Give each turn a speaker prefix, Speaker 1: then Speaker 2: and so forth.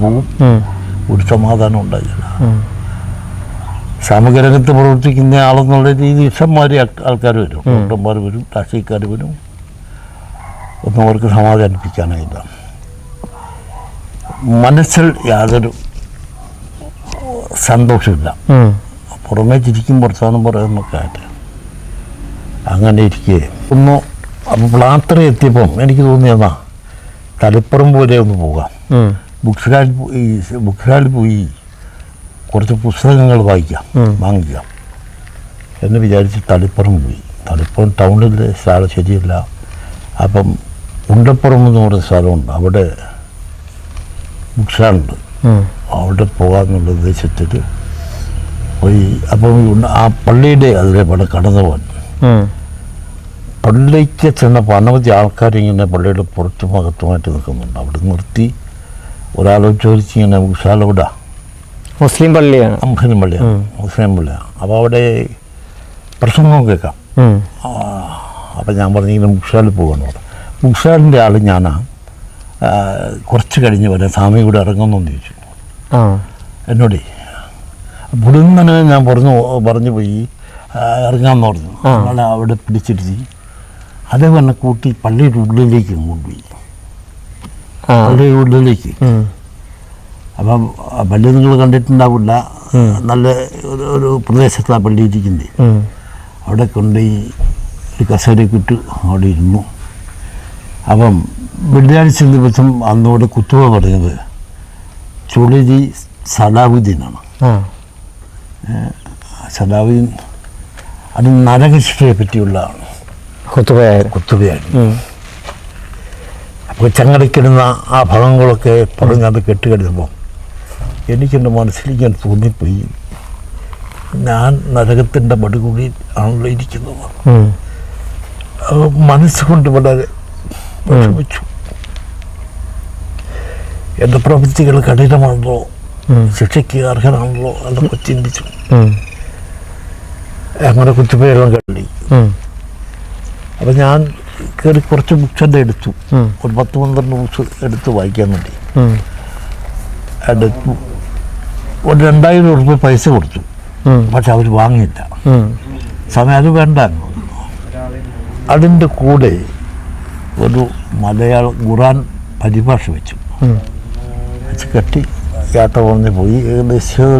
Speaker 1: പോകും, ഒരു സമാധാനം ഉണ്ടായില്ല. സാമൂഹിക രംഗത്ത് പ്രവർത്തിക്കുന്ന ആളെന്നുള്ള രീതി ഇഷ്ടംമാതിരി ആൾക്കാർ വരും, ഡോക്ടർമാർ വരും, രാഷ്ട്രീയക്കാർ വരും, ഒന്നും അവർക്ക് സമാധാനിപ്പിക്കാനായില്ല. മനസ്സിൽ യാതൊരു സന്തോഷമില്ല. പുറമേ ചിരിക്കും വർത്തമാനം പറയുന്നൊക്കെ ആയിട്ട് അങ്ങനെ ഇരിക്കേ ഒന്ന്. അപ്പോൾ പ്ലാത്തറ എത്തിയപ്പം എനിക്ക് തോന്നിയതാ തളിപ്പുറം പോലെ ഒന്ന് പോകാം, ബുക്ക്സ്റ്റാളിൽ പോയി കുറച്ച് പുസ്തകങ്ങൾ വാങ്ങിക്കാം എന്ന് വിചാരിച്ച് തളിപ്പുറം പോയി. തളിപ്പുറം ടൗണിലെ സ്ഥലം ശരിയല്ല. അപ്പം ഉണ്ടപ്പുറം എന്ന് പറയുന്ന സ്ഥലമുണ്ട്, അവിടെ ബുക്ക്സ്റ്റാളുണ്ട്, അവിടെ പോകാമെന്നുള്ള ഉദ്ദേശത്തിൽ പോയി. അപ്പം ആ പള്ളിയുടെ അതിലെ കടന്നു പോകാൻ പള്ളിക്ക് ചെന്നപ്പോൾ അനവധി ആൾക്കാരിങ്ങനെ പള്ളിയുടെ പുറത്തും അകത്തുമായിട്ട് നിൽക്കുന്നുണ്ട്. അവിടെ നിർത്തി ഒരാളോട് ചോദിച്ച് ഇങ്ങനെ ബുക്ക്സ്റ്റാളെവിടാ?
Speaker 2: മുസ്ലിം പള്ളിയാണ്.
Speaker 1: മുസ്ലിം പള്ളിയാണ്. അപ്പോൾ അവിടെ പ്രസംഗം കേൾക്കാം. അപ്പം ഞാൻ പറഞ്ഞിങ്ങനെ ബുക്ക്സ്റ്റാളിൽ പോകണം. ബുക്ക്സ്റ്റാളിൻ്റെ ആൾ ഞാനാണ്. കുറച്ച് കഴിഞ്ഞ് വരാൻ സ്വാമി കൂടെ ഇറങ്ങുമെന്ന് ചോദിച്ചു എന്നോടേ. പുടുങ്ങനെ ഞാൻ പറഞ്ഞു പോയി ഇറങ്ങാമെന്ന് പറഞ്ഞു. ആളെ അവിടെ പിടിച്ചിരുത്തി അതേ പറഞ്ഞ കൂട്ടി പള്ളിയുടെ ഉള്ളിലേക്ക് കൊണ്ടുപോയി. പള്ളിയുടെ ഉള്ളിലേക്ക്. അപ്പം പള്ളി നിങ്ങൾ കണ്ടിട്ടുണ്ടാവില്ല, നല്ല ഒരു പ്രദേശത്താണ് പള്ളി ഇരിക്കുന്നത്. അവിടെ കൊണ്ടുപോയി ഒരു കസേരയൊക്കെ ഇട്ട് അവിടെ ഇരുന്നു. അപ്പം വെള്ളിയാഴ്ച ദിവസം അന്നോടെ കുത്തുവ പറഞ്ഞത് ചുളിരി സലാവുദ്ദീനാണ്. സലാവുദ്ദീൻ അത് നരകശിക്ഷയെ പറ്റിയുള്ള കുത്തുവയായിരുന്നു. അപ്പോൾ ചങ്ങലക്കിടുന്ന ആ ഭാഗങ്ങളൊക്കെ പറഞ്ഞത് കെട്ടുകഴിഞ്ഞപ്പോൾ എനിക്കെൻ്റെ മനസ്സിലേക്ക് തോന്നിപ്പോയി, ഞാൻ നരകത്തിൻ്റെ പടുകൂടി ആണല്ലോ ഇരിക്കുന്നത്. മനസ്സുകൊണ്ട് വളരെ വിഷമിച്ചു. എൻ്റെ പ്രവൃത്തികൾ കഠിനമാണല്ലോ, ശിക്ഷയ്ക്ക് അർഹനാണല്ലോ എന്നൊക്കെ ചിന്തിച്ചു. അങ്ങനെ കുത്തിപ്പയെല്ലാം കണ്ടി. അപ്പം ഞാൻ കയറി കുറച്ച് ബുക്സ് എടുത്തു, ഒരു 10-12 ബുക്സ് എടുത്ത് വായിക്കാൻ വേണ്ടി എടുത്തു. ഒരു 2000 രൂപ പൈസ കൊടുത്തു, പക്ഷെ അവർ വാങ്ങിയില്ല. സമയം അത് വേണ്ടായിരുന്നു. അതിൻ്റെ കൂടെ ഒരു മലയാളം ഖുർആൻ പരിഭാഷ വെച്ചു കെട്ടി യാത്ര പറഞ്ഞ് പോയി. ഏകദേശം